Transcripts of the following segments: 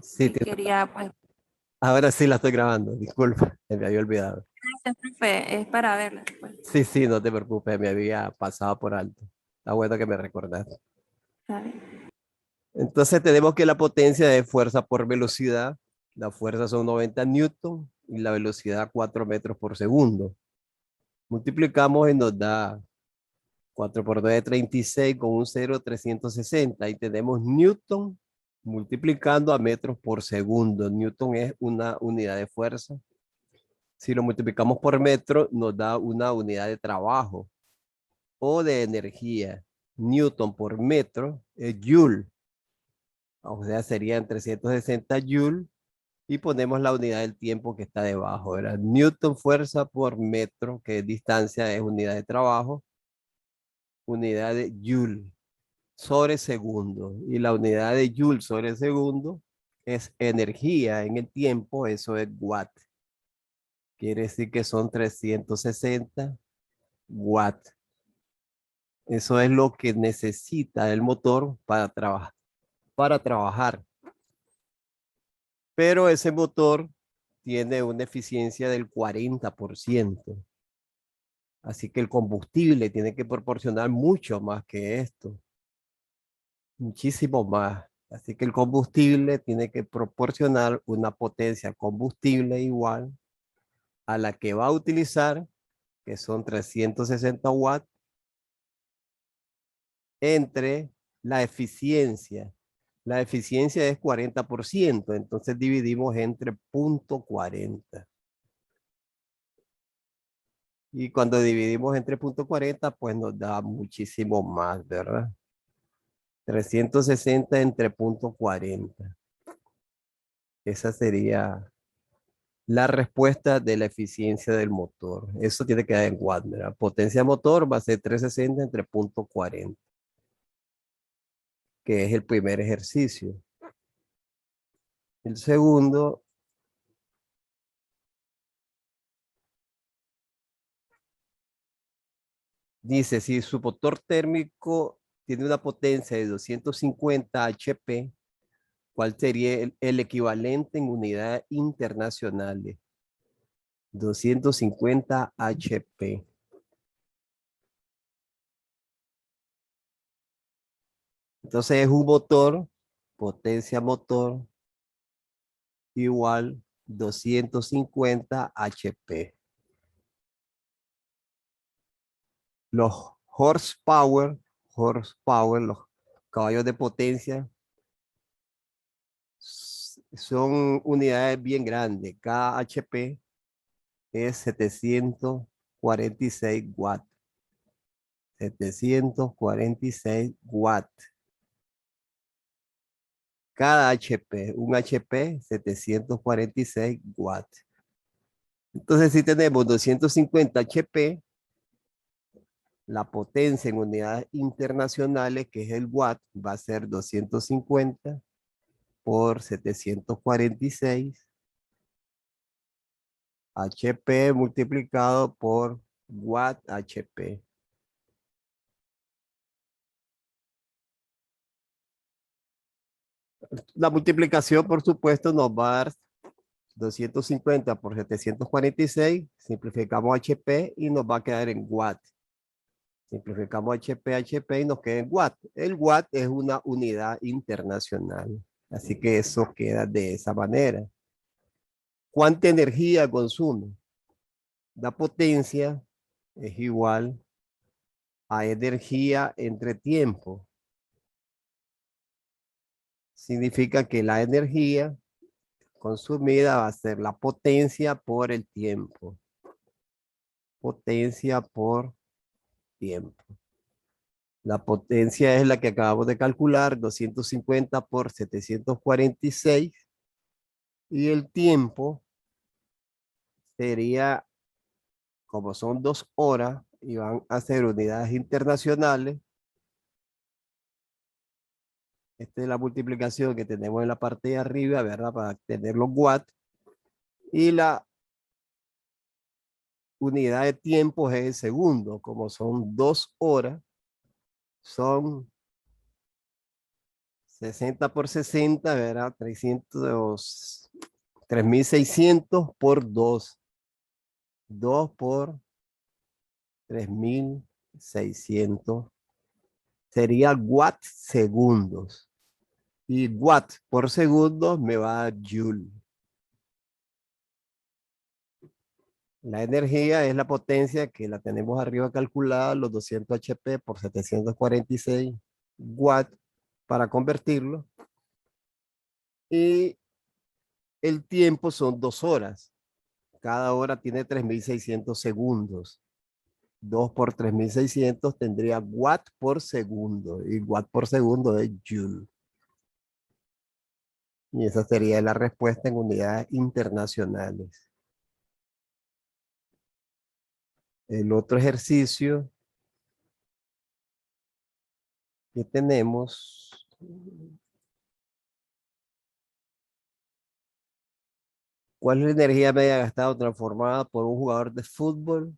Sí, y quería, pues, ahora sí la estoy grabando, disculpa, me había olvidado. gracias, profe, es para verla después. Sí, sí, no te preocupes, me había pasado por alto. Está bueno que me recordaste. ¿Sabe? Entonces tenemos que la potencia es fuerza por velocidad. La fuerza son 90 newton y la velocidad 4 metros por segundo. Multiplicamos y nos da 4 por 2 de 36 con un 0, 360. Y tenemos newton multiplicando a metros por segundo. Newton es una unidad de fuerza. Si lo multiplicamos por metro, nos da una unidad de trabajo o de energía. Newton por metro es joule. O sea, serían 360 joule y ponemos la unidad del tiempo que está debajo. Era Newton fuerza por metro, que es distancia, es unidad de trabajo, unidad de joule sobre segundo. Y la unidad de joule sobre segundo es energía en el tiempo, eso es watt. Quiere decir que son 360 watts. Eso es lo que necesita el motor para trabajar. Pero ese motor tiene una eficiencia del 40%. Así que el combustible tiene que proporcionar mucho más que esto, muchísimo más. Así que el combustible tiene que proporcionar una potencia combustible igual a la que va a utilizar, que son 360 watts, entre la eficiencia. La eficiencia es 40%, entonces dividimos entre 0,40. Y cuando dividimos entre 0,40, pues nos da muchísimo más, ¿verdad? 360 entre 0,40. Esa sería la respuesta de la eficiencia del motor. Eso tiene que dar en watt, ¿verdad? Potencia motor va a ser 360 entre 0,40, que es el primer ejercicio. El segundo dice, si su motor térmico tiene una potencia de 250 HP, ¿cuál sería el equivalente en unidades internacionales? 250 HP. Entonces es un motor, potencia motor, igual 250 HP. Los horsepower, los caballos de potencia, son unidades bien grandes. Cada HP es 746 watts. 746 watts. Cada HP, un HP, 746 watts. Entonces, si tenemos 250 HP, la potencia en unidades internacionales, que es el watt, va a ser 250 por 746 HP multiplicado por watt HP. La multiplicación, por supuesto, nos va a dar 250 por 746, simplificamos HP y nos va a quedar en watt. Simplificamos HP y nos queda en watt. El watt es una unidad internacional, así que eso queda de esa manera. ¿Cuánta energía consume? La potencia es igual a energía entre tiempo. Significa que la energía consumida va a ser la potencia por el tiempo. Potencia por tiempo. La potencia es la que acabamos de calcular, 250 por 746. Y el tiempo sería, como son 2 horas y van a ser unidades internacionales, esta es la multiplicación que tenemos en la parte de arriba, ¿verdad? Para tener los watts. Y la unidad de tiempo es el segundo, como son 2 horas, son 60 por 60, ¿verdad? 3.600 por 2. 2 por 3.600 sería watt segundos. Y watt por segundo me va a joule. La energía es la potencia que la tenemos arriba calculada, los 200 HP por 746 watts para convertirlo. Y el tiempo son 2 horas. Cada hora tiene 3.600 segundos. 2 por 3.600 tendría watt por segundo. Y watt por segundo es joule. Y esa sería la respuesta en unidades internacionales. El otro ejercicio que tenemos. ¿Cuál es la energía media gastada o transformada por un jugador de fútbol?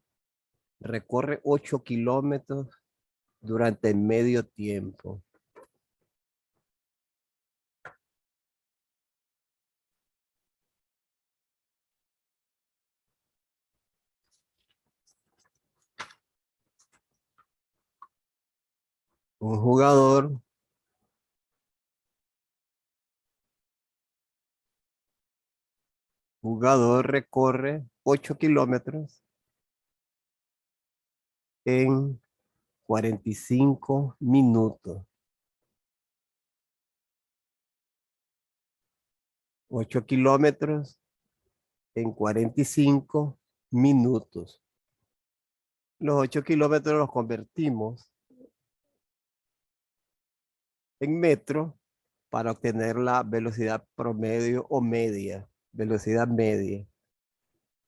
Recorre 8 kilómetros durante medio tiempo. Un jugador recorre 8 kilómetros en 45 minutos. 8 kilómetros en 45 minutos. Los 8 kilómetros los convertimos en metro para obtener la velocidad promedio o media, velocidad media.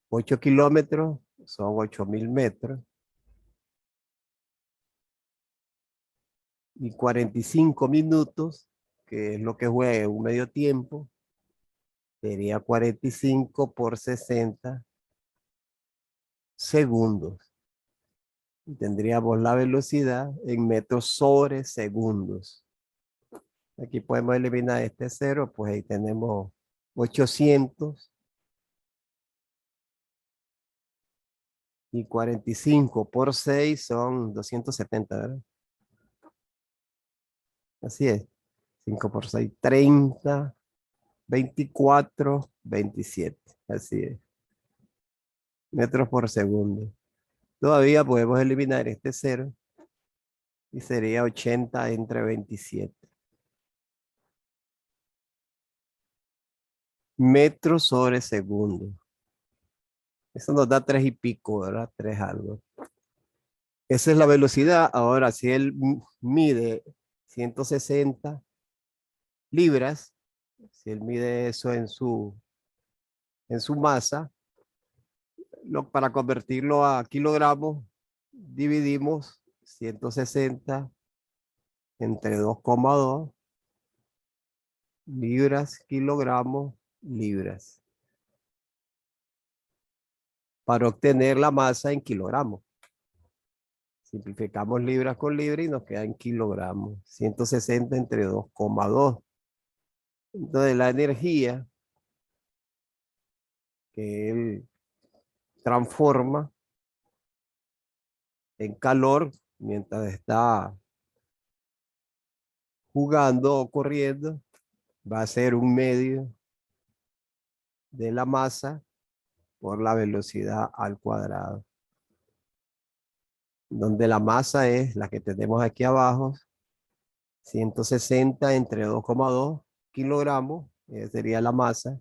8 kilómetros son 8.000 metros. Y 45 minutos, que es lo que juega un medio tiempo, sería 45 por 60 segundos. Y tendríamos la velocidad en metros sobre segundos. Aquí podemos eliminar este cero, pues ahí tenemos 800 y 45 por 6 son 270, ¿verdad? Así es. 5 por 6, 30, 24, 27. Así es. Metros por segundo. Todavía podemos eliminar este cero y sería 80 entre 27. Metros sobre segundo. Eso nos da 3 y pico, ¿verdad? 3 algo. Esa es la velocidad. Ahora, si él mide 160 libras, si él mide eso en su masa, para convertirlo a kilogramos, dividimos 160 entre 2,2 libras, kilogramos, libras, para obtener la masa en kilogramos. Simplificamos libras con libras y nos queda en kilogramos. 160 entre 2,2. Entonces la energía que él transforma en calor mientras está jugando o corriendo va a ser un medio de la masa por la velocidad al cuadrado. Donde la masa es la que tenemos aquí abajo, 160 entre 2,2 kilogramos, sería la masa,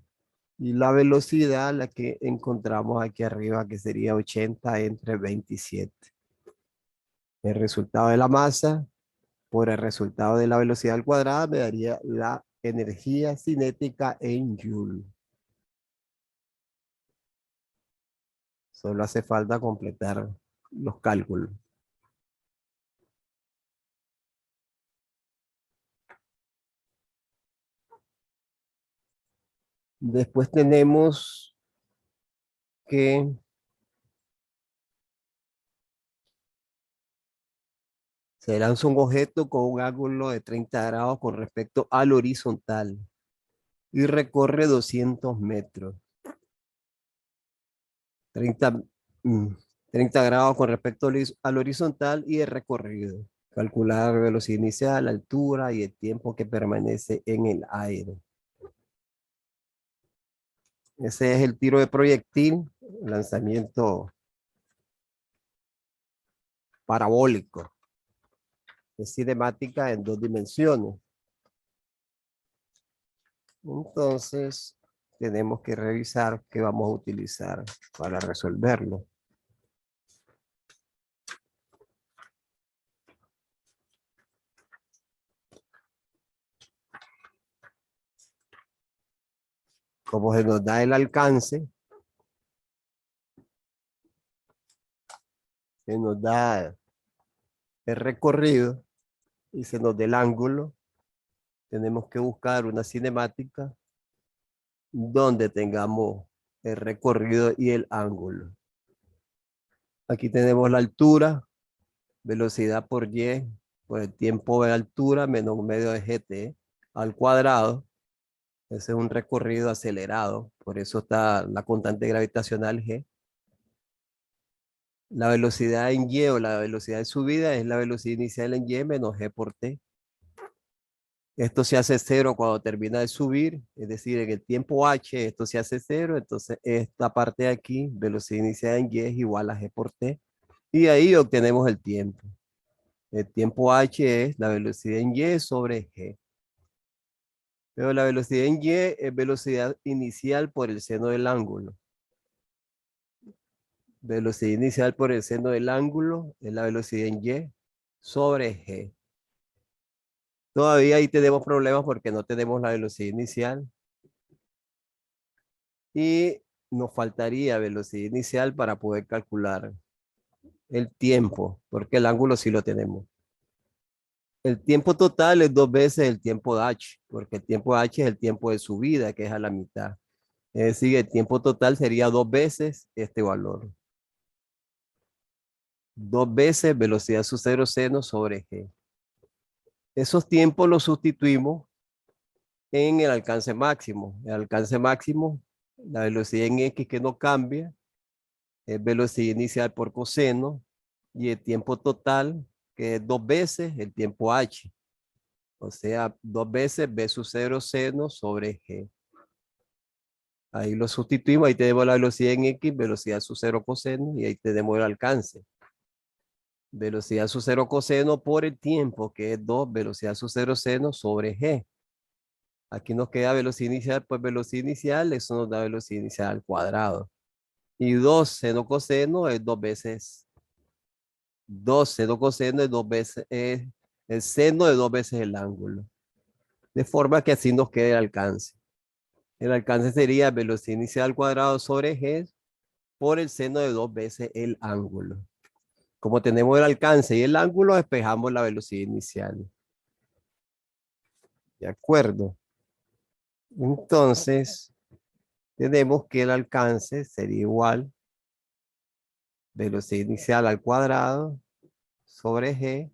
y la velocidad la que encontramos aquí arriba, que sería 80 entre 27. El resultado de la masa por el resultado de la velocidad al cuadrado me daría la energía cinética en joule. Solo hace falta completar los cálculos. Después tenemos que Se lanza un objeto con un ángulo de 30 grados con respecto al horizontal y recorre 200 metros. 30, mm, 30 grados con respecto al horizontal y el recorrido. Calcular velocidad inicial, altura y el tiempo que permanece en el aire. Ese es el tiro de proyectil, lanzamiento parabólico. Es cinemática en 2 dimensiones. Entonces, tenemos que revisar qué vamos a utilizar para resolverlo. Como se nos da el alcance, se nos da el recorrido y se nos da el ángulo, tenemos que buscar una cinemática donde tengamos el recorrido y el ángulo. Aquí tenemos la altura, velocidad por y, por el tiempo de altura menos un medio de gt al cuadrado. Ese es un recorrido acelerado, por eso está la constante gravitacional g. La velocidad en y o la velocidad de subida es la velocidad inicial en y menos g por t. Esto se hace cero cuando termina de subir, es decir, en el tiempo h esto se hace cero, entonces esta parte de aquí, velocidad inicial en y es igual a g por t, y ahí obtenemos el tiempo. El tiempo h es la velocidad en y sobre g. Pero la velocidad en y es velocidad inicial por el seno del ángulo. Velocidad inicial por el seno del ángulo es la velocidad en y sobre g. Todavía ahí tenemos problemas porque no tenemos la velocidad inicial. Y nos faltaría velocidad inicial para poder calcular el tiempo, porque el ángulo sí lo tenemos. El tiempo total es 2 veces el tiempo de h, porque el tiempo de h es el tiempo de subida, que es a la mitad. Es decir, el tiempo total sería 2 veces este valor. 2 veces velocidad sub 0 seno sobre g. Esos tiempos los sustituimos en el alcance máximo. El alcance máximo, la velocidad en x que no cambia, es velocidad inicial por coseno, y el tiempo total, que es 2 veces el tiempo h. O sea, 2 veces b sub 0 seno sobre g. Ahí lo sustituimos, ahí tenemos la velocidad en x, velocidad sub 0 coseno, y ahí tenemos el alcance. Velocidad sub 0 coseno por el tiempo, que es 2 velocidad sub 0 seno sobre g. Aquí nos queda velocidad inicial, pues velocidad inicial, eso nos da velocidad inicial al cuadrado. Y 2 seno coseno es 2 veces. 2 seno coseno es 2 veces, es el seno de 2 veces el ángulo. De forma que así nos quede el alcance. El alcance sería velocidad inicial al cuadrado sobre g por el seno de 2 veces el ángulo. Como tenemos el alcance y el ángulo, despejamos la velocidad inicial. ¿De acuerdo? Entonces, tenemos que el alcance sería igual velocidad inicial al cuadrado sobre g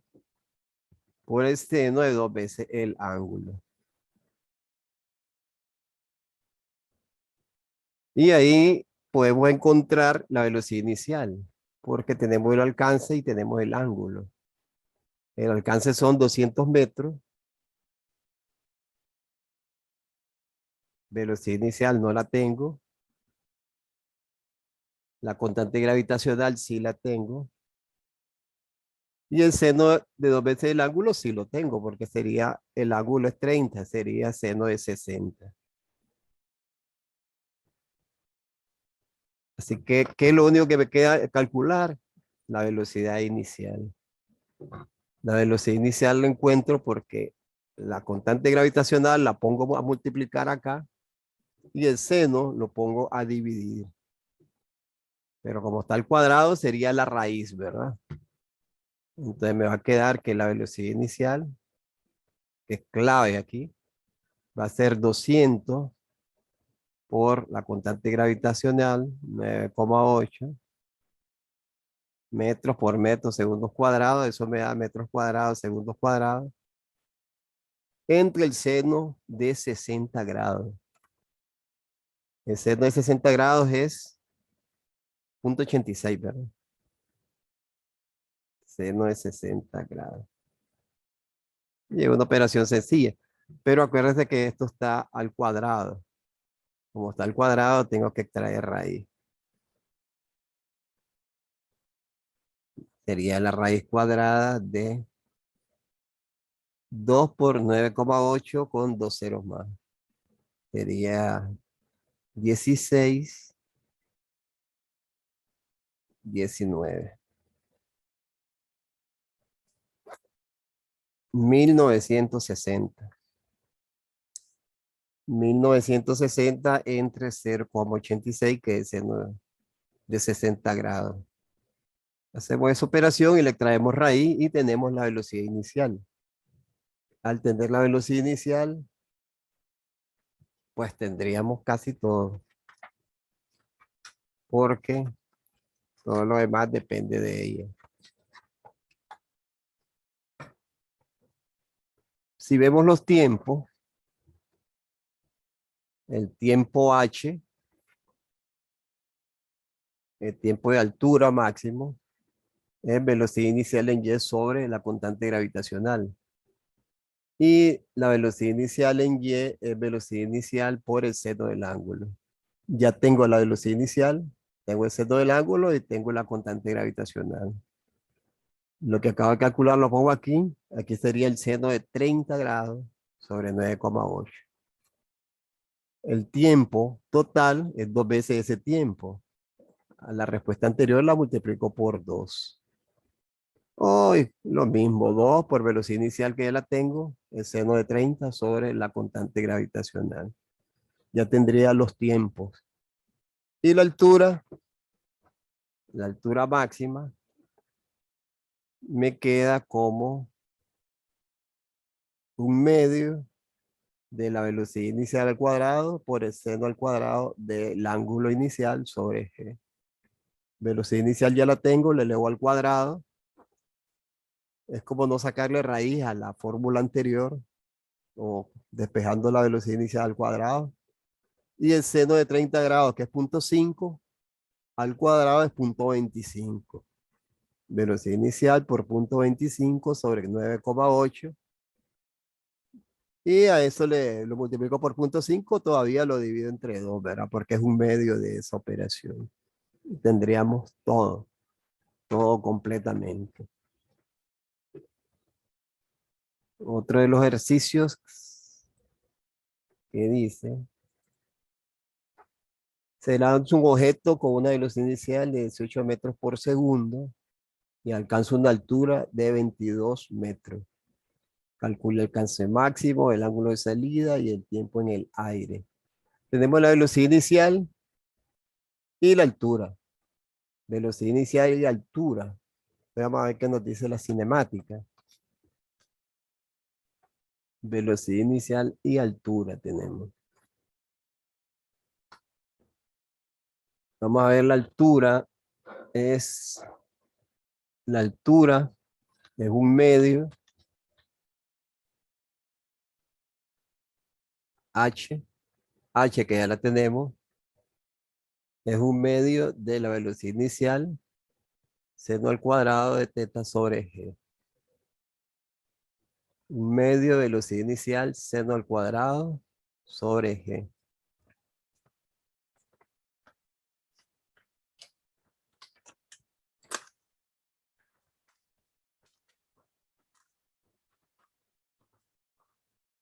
por el seno de 2 veces el ángulo. Y ahí podemos encontrar la velocidad inicial, porque tenemos el alcance y tenemos el ángulo. El alcance son 200 metros. Velocidad inicial no la tengo. La constante gravitacional sí la tengo. Y el seno de 2 veces el ángulo sí lo tengo, porque sería, el ángulo es 30, sería seno de 60. Así que, ¿qué es lo único que me queda calcular? La velocidad inicial. La velocidad inicial lo encuentro porque la constante gravitacional la pongo a multiplicar acá y el seno lo pongo a dividir. Pero como está al cuadrado sería la raíz, ¿verdad? Entonces me va a quedar que la velocidad inicial, que es clave aquí, va a ser 200 por la constante gravitacional, 9,8, Metros por metro, segundos cuadrados. Eso me da metros cuadrados, segundos cuadrados. Entre el seno de 60 grados. El seno de 60 grados es 0,86, ¿verdad? Seno de 60 grados. Y es una operación sencilla. Pero acuérdense que esto está al cuadrado. Como está al cuadrado, tengo que extraer raíz. Sería la raíz cuadrada de 2 por 9,8 con 2 ceros más. Sería 16, 19. 1960. 1960 entre 0,86, que es el de 60 grados. Hacemos esa operación y le traemos raíz y tenemos la velocidad inicial. Al tener la velocidad inicial, pues tendríamos casi todo. Porque todo lo demás depende de ella. Si vemos los tiempos, el tiempo h, el tiempo de altura máximo, es velocidad inicial en y sobre la constante gravitacional. Y la velocidad inicial en y es velocidad inicial por el seno del ángulo. Ya tengo la velocidad inicial, tengo el seno del ángulo y tengo la constante gravitacional. Lo que acabo de calcular lo pongo aquí. Aquí sería el seno de 30 grados sobre 9,8. El tiempo total es 2 veces ese tiempo. A la respuesta anterior la multiplico por 2. Hoy lo mismo, 2 por velocidad inicial que ya la tengo, el seno de 30 sobre la constante gravitacional. Ya tendría los tiempos. Y la altura máxima, me queda como un medio de la velocidad inicial al cuadrado por el seno al cuadrado del ángulo inicial sobre g. Velocidad inicial ya la tengo, le elevo al cuadrado. Es como no sacarle raíz a la fórmula anterior o despejando la velocidad inicial al cuadrado. Y el seno de 30 grados, que es 0,5, al cuadrado es 0,25. Velocidad inicial por 0,25 sobre 9,8. Y a eso lo multiplico por 0,5, todavía lo divido entre 2, ¿verdad? Porque es un medio de esa operación. Tendríamos todo completamente. Otro de los ejercicios que dice, se lanza un objeto con una velocidad inicial de 18 metros por segundo y alcanza una altura de 22 metros. Calcula el alcance máximo, el ángulo de salida y el tiempo en el aire. Tenemos la velocidad inicial y la altura. Velocidad inicial y altura. Vamos a ver qué nos dice la cinemática. Velocidad inicial y altura tenemos. Vamos a ver la altura. La altura es un medio h que ya la tenemos, es un medio de la velocidad inicial, seno al cuadrado de teta sobre g. Un medio de velocidad inicial, seno al cuadrado sobre g.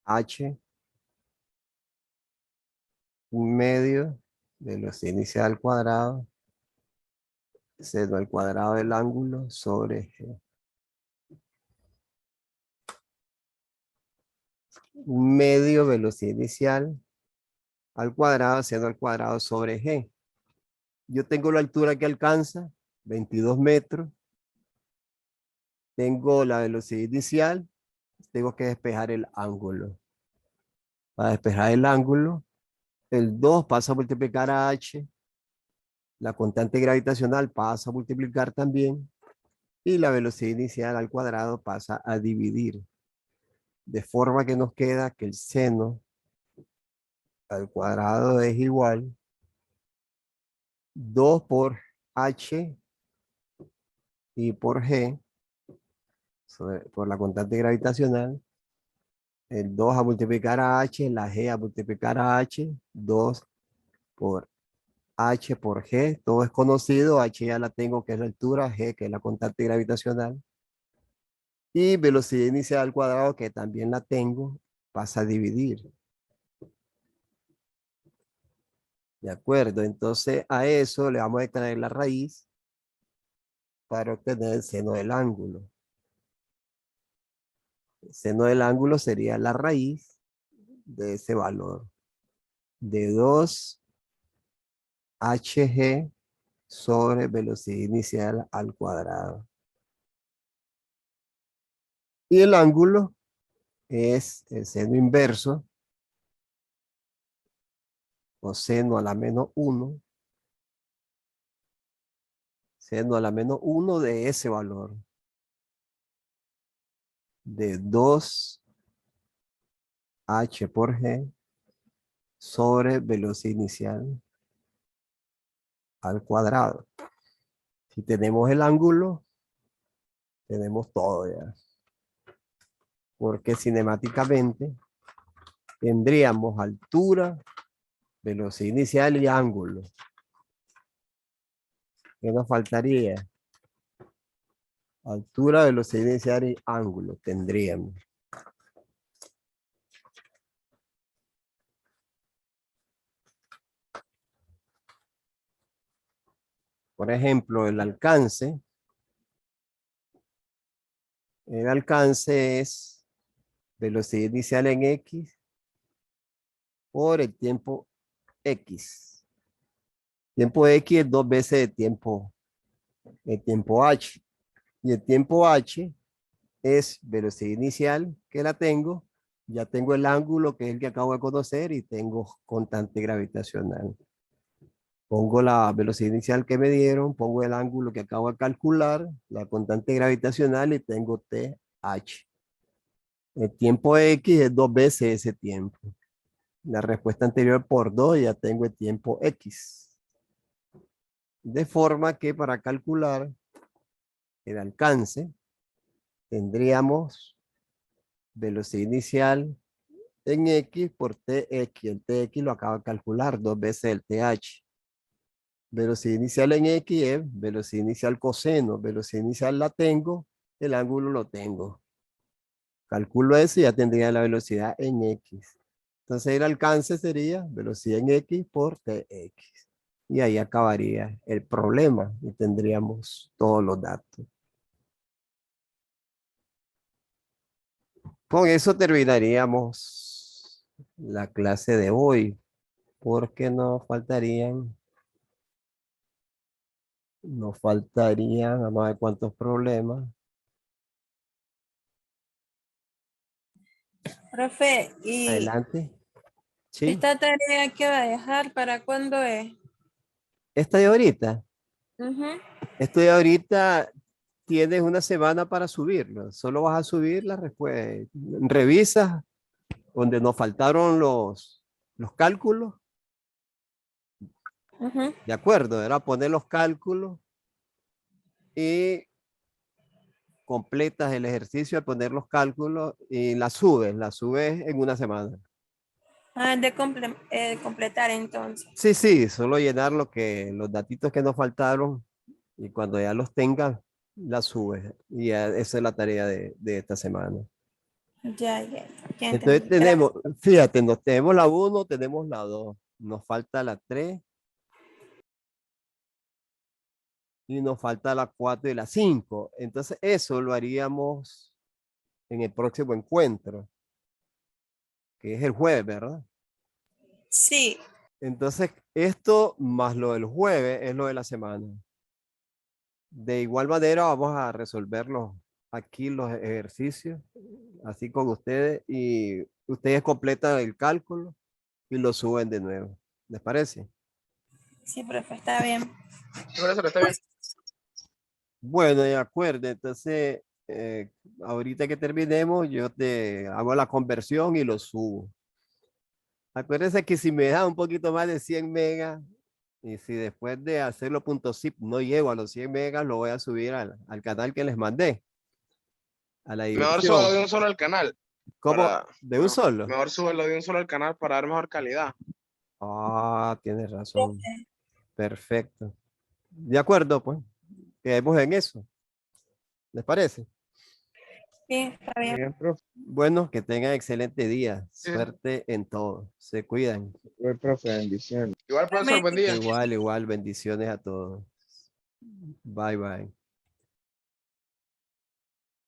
H, un medio de velocidad inicial al cuadrado, seno al cuadrado del ángulo sobre g. Un medio velocidad inicial al cuadrado, seno al cuadrado sobre g. Yo tengo la altura que alcanza, 22 metros. Tengo la velocidad inicial, tengo que despejar el ángulo. Para despejar el ángulo, el 2 pasa a multiplicar a h, la constante gravitacional pasa a multiplicar también, Y la velocidad inicial al cuadrado pasa a dividir. De forma que nos queda que el seno al cuadrado es igual 2 por h y por g, por la constante gravitacional. El 2 a multiplicar a h, la g a multiplicar a h, 2 por h por g, todo es conocido, h ya la tengo que es la altura, g que es la constante gravitacional, y velocidad inicial al cuadrado que también la tengo, pasa a dividir. ¿De acuerdo? Entonces a eso le vamos a extraer la raíz para obtener el seno del ángulo. El seno del ángulo sería la raíz de ese valor, de 2hg sobre velocidad inicial al cuadrado. Y el ángulo es el seno inverso, o seno a la menos 1, seno a la menos 1 de ese valor, de 2h por g sobre velocidad inicial al cuadrado. Si tenemos el ángulo, tenemos todo ya. Porque cinemáticamente tendríamos altura, velocidad inicial y ángulo. ¿Qué nos faltaría? Altura, velocidad inicial y ángulo tendríamos. Por ejemplo, el alcance. El alcance es velocidad inicial en x por el tiempo x. Tiempo x es 2 veces el tiempo h. Y el tiempo h es velocidad inicial, que la tengo. Ya tengo el ángulo, que es el que acabo de conocer, y tengo constante gravitacional. Pongo la velocidad inicial que me dieron, pongo el ángulo que acabo de calcular, la constante gravitacional, y tengo TH. El tiempo X es 2 veces ese tiempo. La respuesta anterior por 2 ya tengo el tiempo X. De forma que para calcular el alcance tendríamos velocidad inicial en X por TX. El TX lo acabo de calcular 2 veces el TH. Velocidad inicial en X es velocidad inicial coseno. Velocidad inicial la tengo, el ángulo lo tengo. Calculo eso y ya tendría la velocidad en X. Entonces el alcance sería velocidad en X por TX. Y ahí acabaría el problema y tendríamos todos los datos. Con eso terminaríamos la clase de hoy, porque nos faltarían, vamos a ver cuántos problemas. Profe, ¿y Adelante. Sí. esta tarea que va a dejar para cuándo es? Esta de ahorita. Ujú. Esto de ahorita tienes una semana para subirlo. Solo vas a subir la respuesta. Revisas donde nos faltaron los cálculos. Ujú. De acuerdo, era poner los cálculos y completas el ejercicio al poner los cálculos y la subes en una semana. Ah, de completar entonces. Sí, sí, solo llenar los datitos que nos faltaron y cuando ya los tengas, la subes. Y ya esa es la tarea de esta semana. Ya Entonces entendí. Gracias. fíjate, nos tenemos la 1, tenemos la 2, nos falta la 3 y nos falta la 4 y la 5. Entonces eso lo haríamos en el próximo encuentro, que es el jueves, ¿verdad? Sí, Entonces esto más lo del jueves es lo de la semana. De igual manera vamos a resolverlos aquí los ejercicios, así con ustedes, y ustedes completan el cálculo y lo suben de nuevo. ¿Les parece? sí, profe, está bien. Por eso que está bien. Bueno, de acuerdo. Entonces, ahorita que terminemos, yo te hago la conversión y lo subo. Acuérdense que si me da un poquito más de 100 megas, y si después de hacerlo punto zip no llego a los 100 megas, lo voy a subir al canal que les mandé, a la Mejor subo dirección. de un solo al canal. ¿Cómo? ¿De un solo? Mejor súbelo de un solo al canal para dar mejor calidad. Ah, tienes razón. Perfecto. De acuerdo, pues. Quedemos en eso. ¿Les parece? Sí, está Muy bien. bien, profe. Bueno, que tengan excelente día. Sí. Suerte en todo. Se cuidan. Muy profe, bendiciones. Igual, profesor, buen día. Igual, igual. Bendiciones a todos. Bye, bye.